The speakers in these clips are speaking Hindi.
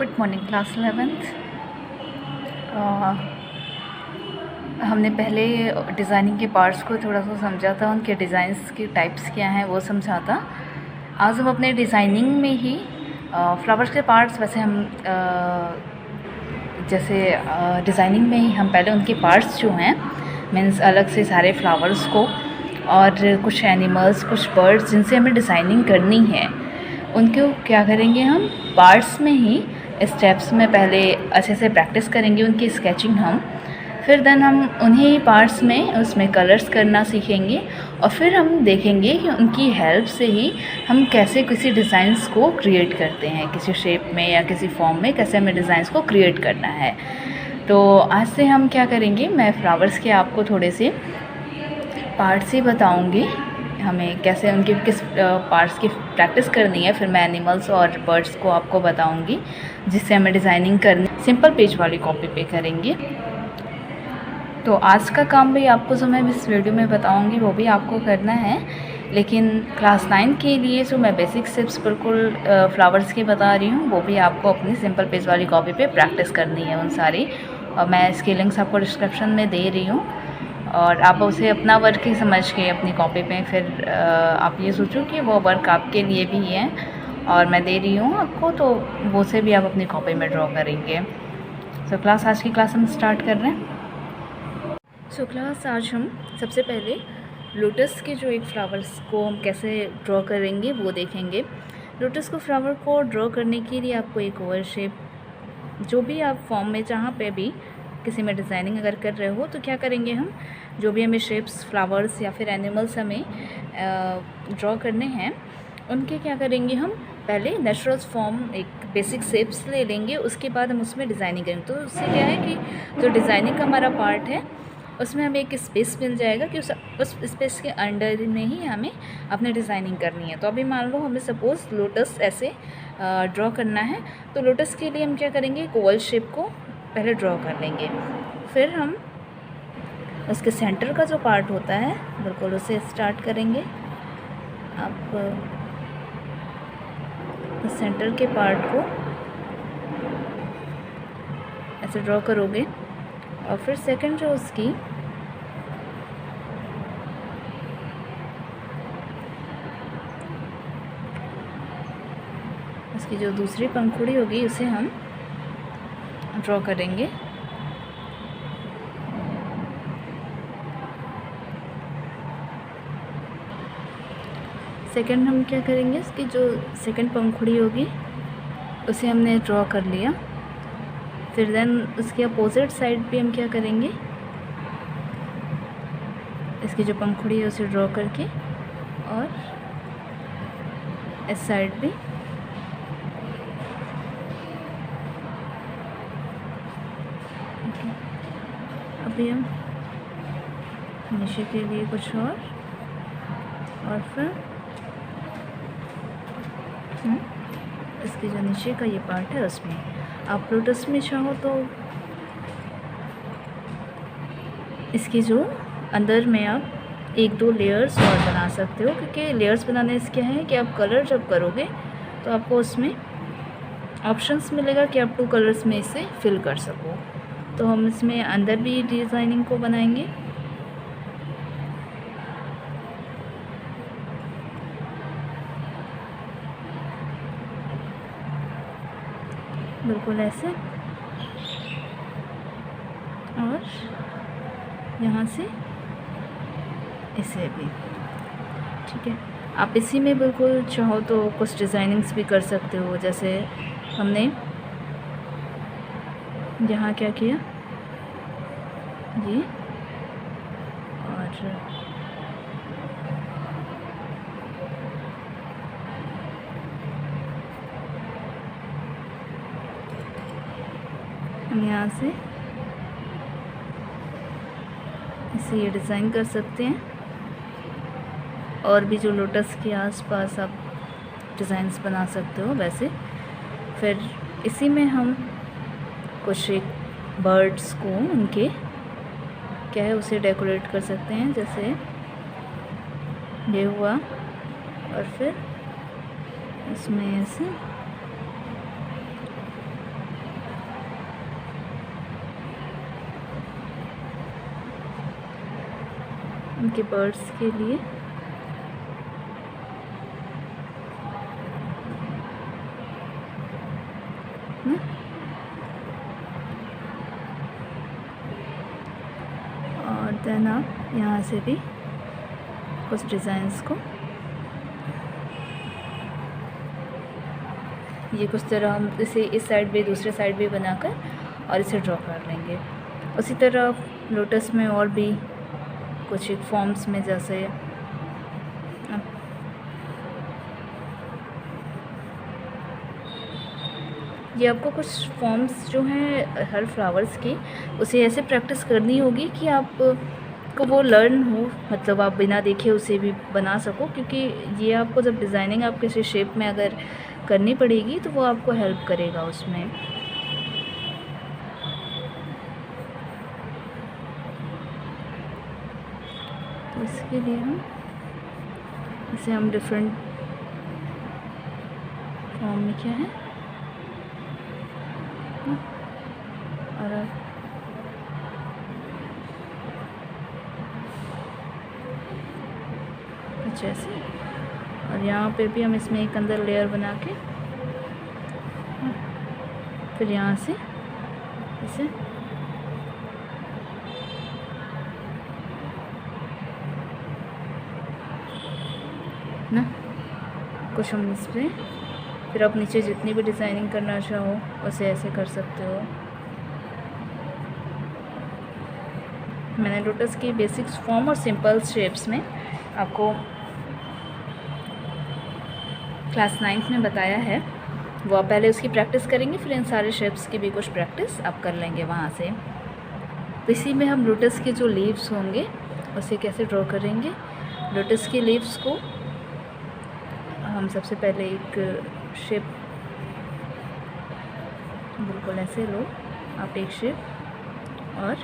Good morning class 11th। हमने पहले डिज़ाइनिंग के पार्ट्स को थोड़ा सा समझा था, उनके डिज़ाइंस की टाइप्स क्या हैं वो समझा था। आज हम अपने डिज़ाइनिंग में ही फ्लावर्स के पार्ट्स, वैसे हम जैसे डिज़ाइनिंग में ही हम पहले उनके पार्ट्स जो हैं मीन्स अलग से सारे फ्लावर्स को और कुछ एनिमल्स, कुछ बर्ड्स जिनसे हमें डिज़ाइनिंग करनी है, उनको क्या करेंगे हम पार्ट्स में ही स्टेप्स में पहले अच्छे से प्रैक्टिस करेंगे उनकी स्केचिंग हम, फिर देन हम उन्हीं पार्ट्स में उसमें कलर्स करना सीखेंगे और फिर हम देखेंगे कि उनकी हेल्प से ही हम कैसे किसी डिज़ाइंस को क्रिएट करते हैं, किसी शेप में या किसी फॉर्म में कैसे हमें डिज़ाइंस को क्रिएट करना है। तो आज से हम क्या करेंगे, मैं फ्लावर्स के आपको थोड़े से पार्ट्स ही बताऊँगी, हमें कैसे उनके किस पार्ट्स की प्रैक्टिस करनी है, फिर मैं एनिमल्स और बर्ड्स को आपको बताऊंगी जिससे हमें डिज़ाइनिंग करनी सिंपल पेज वाली कॉपी पे करेंगे। तो आज का काम भी आपको जो मैं इस वीडियो में बताऊंगी वो भी आपको करना है, लेकिन क्लास 9 के लिए जो मैं बेसिक स्टेप्स बिल्कुल फ्लावर्स की बता रही हूँ वो भी आपको अपनी सिंपल पेज वाली कॉपी पे प्रैक्टिस करनी है उन सारी, और मैं इसके लिंक्स आपको डिस्क्रिप्शन में दे रही हूँ और आप उसे अपना वर्क ही समझ के अपनी कॉपी पे फिर आप ये सोचो कि वो वर्क आपके लिए भी है और मैं दे रही हूँ आपको, तो वो से भी आप अपनी कॉपी में ड्रॉ करेंगे। क्लास आज की क्लास हम स्टार्ट कर रहे हैं। क्लास आज हम सबसे पहले लोटस के जो एक फ्लावर्स को हम कैसे ड्रॉ करेंगे वो देखेंगे। लोटस को फ्लावर को ड्रॉ करने के लिए आपको एक ओवल शेप, जो भी आप फॉर्म में जहाँ पे भी किसी में डिज़ाइनिंग अगर कर रहे हो तो क्या करेंगे हम, जो भी हमें शेप्स, फ्लावर्स या फिर एनिमल्स हमें ड्रॉ करने हैं उनके क्या करेंगे हम पहले नेचुरल फॉर्म, एक बेसिक शेप्स ले लेंगे, उसके बाद हम उसमें डिज़ाइनिंग करेंगे। तो उससे क्या है कि जो डिज़ाइनिंग का हमारा पार्ट है उसमें हमें एक स्पेस मिल जाएगा कि उस स्पेस के अंडर में ही हमें अपनी डिज़ाइनिंग करनी है। तो अभी मान लो हमें सपोज़ लोटस ऐसे ड्रॉ करना है, तो लोटस के लिए हम क्या करेंगे, एक ओवल शेप को पहले ड्रॉ कर लेंगे, फिर हम उसके सेंटर का जो पार्ट होता है बिल्कुल उसे स्टार्ट करेंगे। आप सेंटर के पार्ट को ऐसे ड्रॉ करोगे और फिर सेकंड जो उसकी जो दूसरी पंखुड़ी होगी उसे हम ड्रॉ करेंगे। सेकंड हम क्या करेंगे, इसकी जो सेकंड पंखुड़ी होगी उसे हमने ड्रॉ कर लिया, फिर देन उसके अपोजिट साइड भी हम क्या करेंगे, इसकी जो पंखुड़ी है उसे ड्रॉ करके और इस साइड भी अभी हम नीचे के लिए कुछ और फिर इसके जो नीचे का ये पार्ट है उसमें आप लोटस में चाहो तो इसके जो अंदर में आप एक दो लेयर्स और बना सकते हो, क्योंकि लेयर्स बनाने से क्या है कि आप कलर जब करोगे तो आपको उसमें ऑप्शंस मिलेगा कि आप 2 कलर्स में इसे फिल कर सको। तो हम इसमें अंदर भी डिज़ाइनिंग को बनाएंगे। बिल्कुल ऐसे, और यहाँ से इसे भी, ठीक है। आप इसी में बिल्कुल चाहो तो कुछ डिज़ाइनिंग्स भी कर सकते हो, जैसे हमने यहाँ क्या किया ये, और हम यहाँ से इसे ये डिज़ाइन कर सकते हैं, और भी जो लोटस के आसपास आप डिज़ाइंस बना सकते हो वैसे। फिर इसी में हम कुछ एक बर्ड्स को उनके क्या है उसे डेकोरेट कर सकते हैं, जैसे ये हुआ, और फिर इसमें ऐसे उनके बर्ड्स के लिए। ना और देन आप यहाँ से भी कुछ डिज़ाइंस को ये कुछ तरह हम इसे इस साइड भी दूसरे साइड भी बनाकर और इसे ड्रॉ कर लेंगे। उसी तरह लोटस में और भी कुछ एक फॉर्म्स में जैसे ये आपको कुछ फॉर्म्स जो हैं हर फ्लावर्स की उसे ऐसे प्रैक्टिस करनी होगी कि आप को वो लर्न हो, मतलब आप बिना देखे उसे भी बना सको, क्योंकि ये आपको जब डिज़ाइनिंग आप किसी शेप में अगर करनी पड़ेगी तो वो आपको हेल्प करेगा उसमें। तो इसके लिए हम डिफरेंट फॉर्म में क्या है और कुछ ऐसे, और यहाँ पे भी हम इसमें एक अंदर लेयर बना के फिर यहाँ से इसे ना कुछ हम इस पर फिर आप नीचे जितनी भी डिज़ाइनिंग करना चाहो उसे ऐसे कर सकते हो। मैंने लोटस की बेसिक्स फॉर्म और सिंपल शेप्स में आपको क्लास 9th में बताया है, वो आप पहले उसकी प्रैक्टिस करेंगे, फिर इन सारे शेप्स की भी कुछ प्रैक्टिस आप कर लेंगे वहाँ से। तो इसी में हम लोटस के जो लीव्स होंगे उसे कैसे ड्रॉ करेंगे। लोटस के लीव्स को हम सबसे पहले एक शेप बिल्कुल ऐसे लो आप एक शेप, और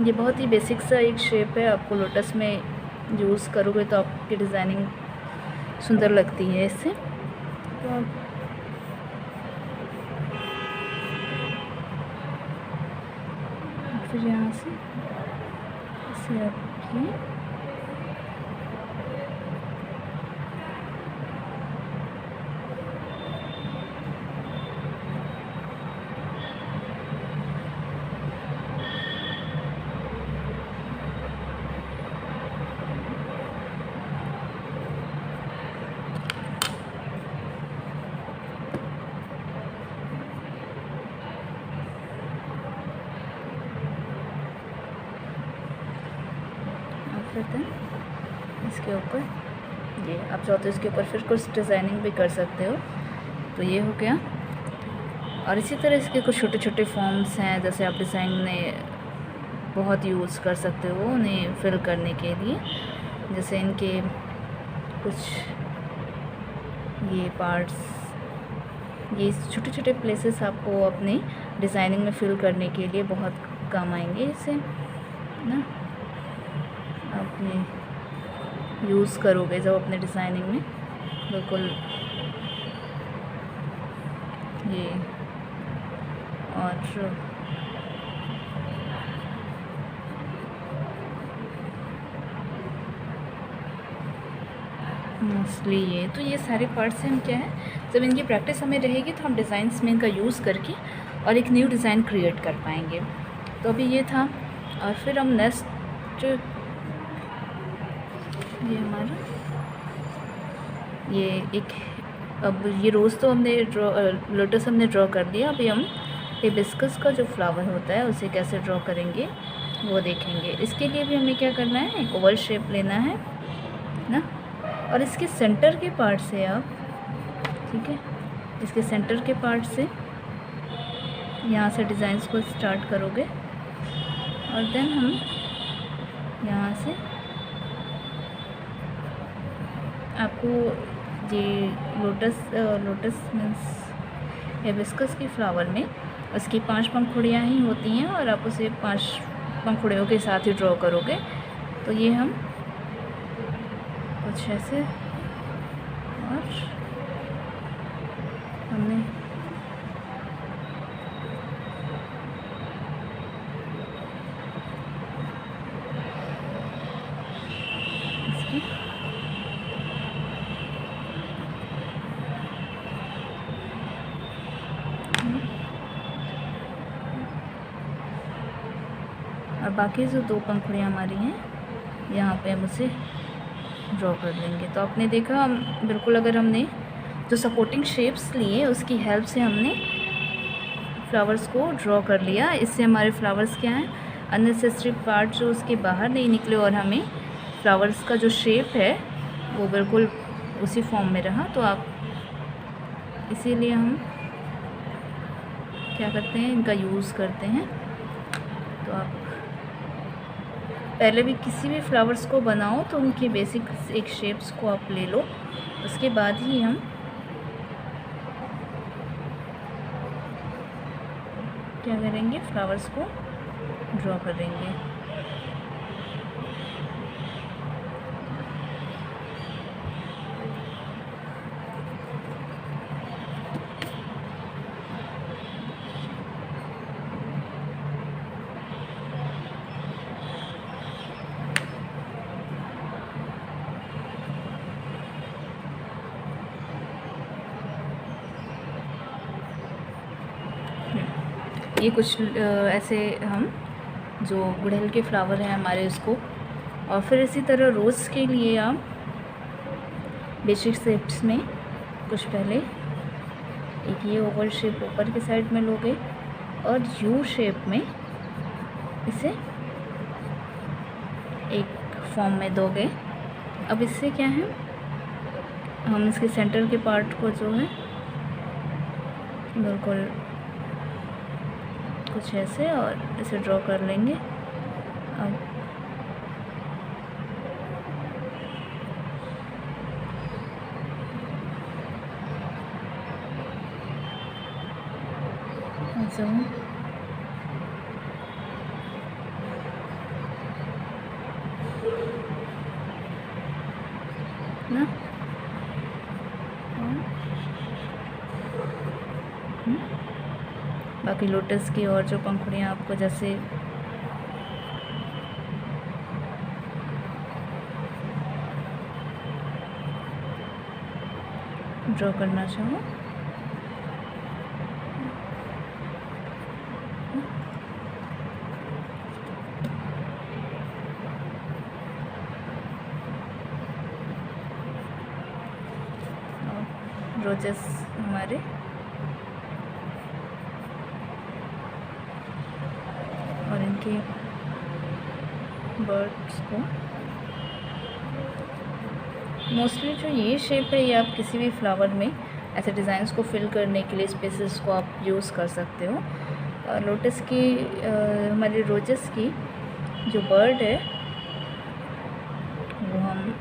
ये बहुत ही बेसिक सा एक शेप है, आपको लोटस में यूज़ करोगे तो आपकी डिज़ाइनिंग सुंदर लगती है इससे। तो आप फिर यहाँ से इसे आप करते हैं इसके ऊपर, ये आप चाहो तो इसके ऊपर फिर कुछ डिज़ाइनिंग भी कर सकते हो। तो ये हो गया, और इसी तरह इसके कुछ छोटे छोटे फॉर्म्स हैं जैसे आप डिज़ाइन में बहुत यूज़ कर सकते हो उन्हें फिल करने के लिए। जैसे इनके कुछ ये पार्ट्स, ये छोटे छोटे प्लेसेस आपको अपने डिज़ाइनिंग में फिल करने के लिए बहुत काम आएंगे इसे ना, अपने यूज़ करोगे जब अपने डिज़ाइनिंग में। बिल्कुल ये और मोस्टली ये तो ये सारे पार्ट्स हैं, क्या है जब इनकी प्रैक्टिस हमें रहेगी तो हम डिज़ाइंस में इनका यूज़ करके और एक न्यू डिज़ाइन क्रिएट कर पाएंगे। तो अभी ये था, और फिर हम नेक्स्ट ये हमारा ये एक, अब ये रोज़ तो हमने लोटस हमने ड्रॉ कर दिया। अभी हम हिबिस्कस का जो फ्लावर होता है उसे कैसे ड्रॉ करेंगे वो देखेंगे। इसके लिए भी हमें क्या करना है, एक ओवल शेप लेना है ना, और इसके सेंटर के पार्ट से आप, ठीक है, इसके सेंटर के पार्ट से यहाँ से डिज़ाइंस को स्टार्ट करोगे, और देन हम यहाँ से आपको ये लोटस मीन्स हिबिस्कस की फ्लावर में उसकी 5 पंखुड़ियाँ ही होती हैं, और आप उसे 5 पंखुड़ियों के साथ ही ड्रॉ करोगे। तो ये हम कुछ ऐसे, और हमने और बाकी जो 2 पंखुड़ियाँ हमारी हैं यहाँ पे हम उसे ड्रॉ कर लेंगे। तो आपने देखा हम बिल्कुल, अगर हमने जो सपोर्टिंग शेप्स लिए उसकी हेल्प से हमने फ्लावर्स को ड्रॉ कर लिया। इससे हमारे फ्लावर्स क्या हैं, अननेसेसरी पार्ट जो उसके बाहर नहीं निकले और हमें फ्लावर्स का जो शेप है वो बिल्कुल उसी फॉर्म में रहा। तो आप इसीलिए हम क्या करते हैं, इनका यूज़ करते हैं। तो आप पहले भी किसी भी फ्लावर्स को बनाओ तो उनके बेसिक एक शेप्स को आप ले लो, उसके बाद ही हम क्या करेंगे, फ्लावर्स को ड्रॉ करेंगे। ये कुछ ऐसे हम जो गुड़हल के फ्लावर हैं हमारे उसको, और फिर इसी तरह रोज़ के लिए आप बेसिक शेप्स में कुछ पहले एक ये ओवल शेप ऊपर के साइड में लोगे और यू शेप में इसे एक फॉर्म में दोगे। अब इससे क्या है, हम इसके सेंटर के पार्ट को जो है बिल्कुल कुछ ऐसे और इसे ड्रॉ कर लेंगे। अब ऐसे ना, बाकी लोटस की और जो पंखुड़ियाँ आपको जैसे ड्रॉ करना चाहो, रोजेस हमारे और इनके बर्ड्स को मोस्टली जो ये शेप है ये आप किसी भी फ्लावर में ऐसे डिज़ाइंस को फिल करने के लिए स्पेसेस को आप यूज़ कर सकते हो। लोटस की हमारे रोजेस की जो बर्ड है वो हम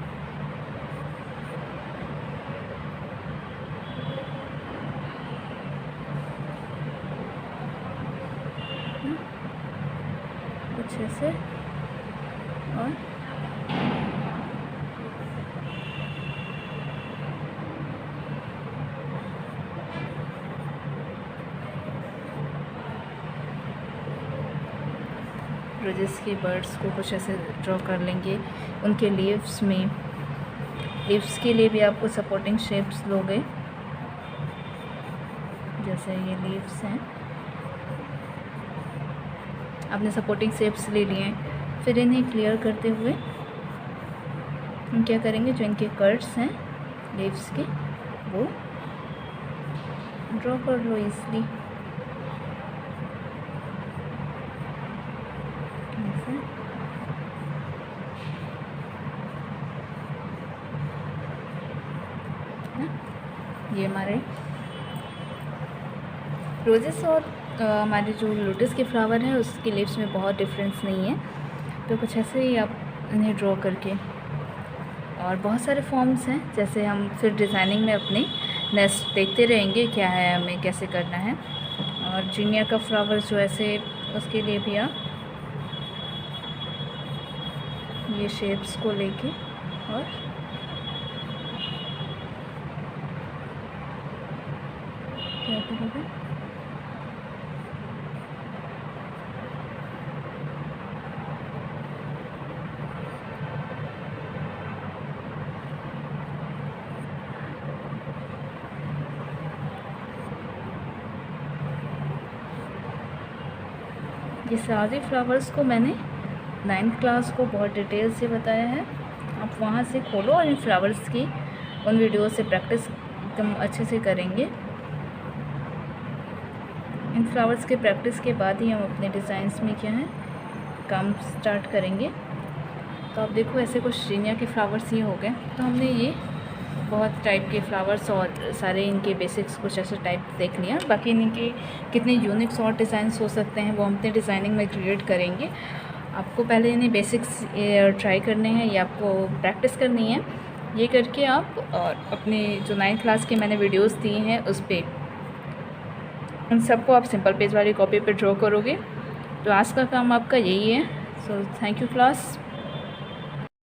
कुछ ऐसे और रोजेस के बर्ड्स को कुछ ऐसे ड्रॉ कर लेंगे। उनके लीव्स में, लीव्स के लिए भी आपको सपोर्टिंग शेप्स लोगे, जैसे ये लीव्स हैं आपने सपोर्टिंग शेप्स ले लिए हैं। फिर इन्हें क्लियर करते हुए हम क्या करेंगे, जो इनके कर्ट्स हैं लीव्स के वो ड्रॉ कर लो ईजली। ये हमारे रोजेस और हमारे जो लोटस के फ्लावर हैं उसके लीव्स में बहुत डिफरेंस नहीं है। तो कुछ ऐसे ही आप इन्हें ड्रॉ करके, और बहुत सारे फॉर्म्स हैं, जैसे हम फिर डिज़ाइनिंग में अपने नेक्स्ट देखते रहेंगे क्या है, हमें कैसे करना है। और जीनिया का फ्लावर जो ऐसे, उसके लिए भी आप ये शेप्स को लेके और क्या करोगे, ये सारे फ्लावर्स को मैंने 9th क्लास को बहुत डिटेल से बताया है। आप वहाँ से खोलो और इन फ्लावर्स की उन वीडियो से प्रैक्टिस एकदम अच्छे से करेंगे। इन फ्लावर्स के प्रैक्टिस के बाद ही हम अपने डिज़ाइंस में क्या है काम स्टार्ट करेंगे। तो आप देखो ऐसे कुछ जीनिया के फ्लावर्स ये हो गए। तो हमने ये बहुत टाइप के फ्लावर्स और सारे इनके बेसिक्स कुछ ऐसे टाइप देख लिया। बाकी इनके कितने यूनिक्स और डिज़ाइंस हो सकते हैं वो हम अपने डिज़ाइनिंग में क्रिएट करेंगे। आपको पहले इन्हें बेसिक्स ट्राई करने हैं या आपको प्रैक्टिस करनी है। ये करके आप और अपने जो 9th क्लास के मैंने वीडियोस दिए हैं उस पर उन सबको आप सिंपल पेज वाली कॉपी पे ड्रॉ करोगे। तो आज का काम आपका यही है। So thank you class.